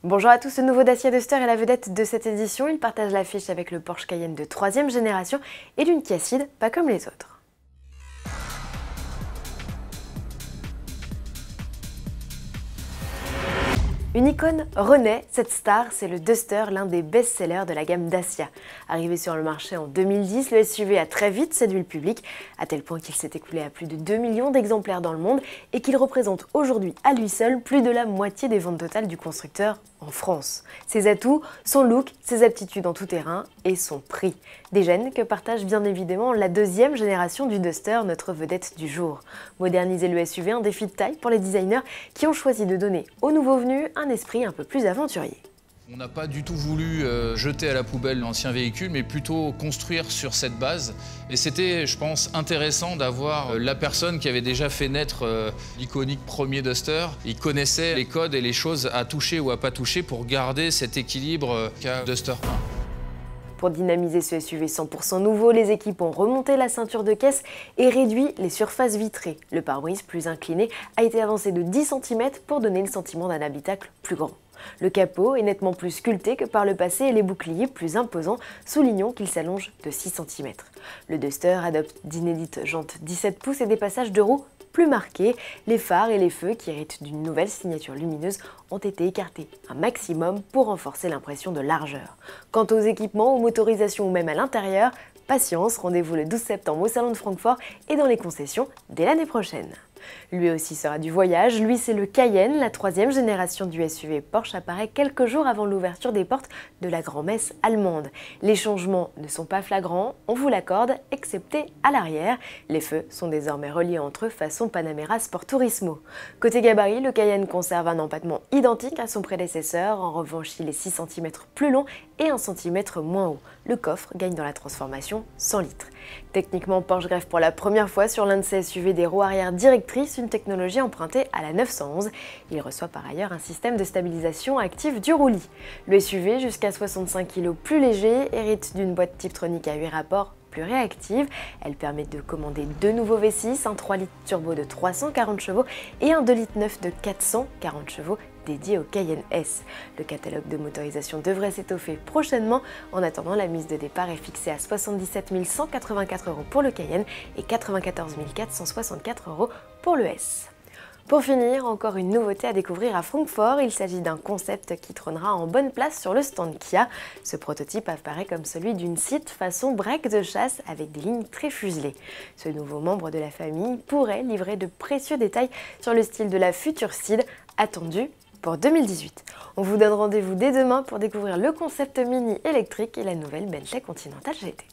Bonjour à tous, ce nouveau Dacia Duster est la vedette de cette édition. Il partage l'affiche avec le Porsche Cayenne de 3e génération et d'une Kia Ceed pas comme les autres. Une icône renaît, cette star, c'est le Duster, l'un des best-sellers de la gamme Dacia. Arrivé sur le marché en 2010, le SUV a très vite séduit le public, à tel point qu'il s'est écoulé à plus de 2 millions d'exemplaires dans le monde et qu'il représente aujourd'hui à lui seul plus de la moitié des ventes totales du constructeur en France. Ses atouts, son look, ses aptitudes en tout terrain et son prix. Des gènes que partage bien évidemment la 2e génération du Duster, notre vedette du jour. Moderniser le SUV, un défi de taille pour les designers qui ont choisi de donner aux nouveaux venus un esprit un peu plus aventurier. On n'a pas du tout voulu jeter à la poubelle l'ancien véhicule, mais plutôt construire sur cette base. Et c'était, je pense, intéressant d'avoir la personne qui avait déjà fait naître l'iconique premier Duster. Il connaissait les codes et les choses à toucher ou à pas toucher pour garder cet équilibre qu'a Duster 1. Pour dynamiser ce SUV 100% nouveau, les équipes ont remonté la ceinture de caisse et réduit les surfaces vitrées. Le pare-brise, plus incliné, a été avancé de 10 cm pour donner le sentiment d'un habitacle plus grand. Le capot est nettement plus sculpté que par le passé et les boucliers plus imposants, soulignons qu'il s'allonge de 6 cm. Le Duster adopte d'inédites jantes 17 pouces et des passages de roues plus marqués. Les phares et les feux, qui héritent d'une nouvelle signature lumineuse, ont été écartés un maximum pour renforcer l'impression de largeur. Quant aux équipements, aux motorisations ou même à l'intérieur, patience, rendez-vous le 12 septembre au Salon de Francfort et dans les concessions dès l'année prochaine. Lui aussi sera du voyage, lui c'est le Cayenne, la 3e génération du SUV Porsche apparaît quelques jours avant l'ouverture des portes de la grand-messe allemande. Les changements ne sont pas flagrants, on vous l'accorde, excepté à l'arrière. Les feux sont désormais reliés entre eux façon Panamera Sport Turismo. Côté gabarit, le Cayenne conserve un empattement identique à son prédécesseur, en revanche il est 6 cm plus long et 1 cm moins haut. Le coffre gagne dans la transformation 100 litres. Techniquement, Porsche greffe pour la première fois sur l'un de ses SUV des roues arrière directrices, une technologie empruntée à la 911. Il reçoit par ailleurs un système de stabilisation active du roulis. Le SUV, jusqu'à 65 kg plus léger, hérite d'une boîte Tiptronic à 8 rapports plus réactive. Elle permet de commander 2 nouveaux V6, un 3 litres turbo de 340 chevaux et un 2 litres 9 de 440 chevaux dédié au Cayenne S. Le catalogue de motorisation devrait s'étoffer prochainement. En attendant, la mise de départ est fixée à 77 184 € pour le Cayenne et 94 464 € pour le S. Pour finir, encore une nouveauté à découvrir à Francfort, il s'agit d'un concept qui trônera en bonne place sur le stand Kia. Ce prototype apparaît comme celui d'une Ceed façon break de chasse avec des lignes très fuselées. Ce nouveau membre de la famille pourrait livrer de précieux détails sur le style de la future Ceed attendue pour 2018. On vous donne rendez-vous dès demain pour découvrir le concept mini électrique et la nouvelle Bentley Continental GT.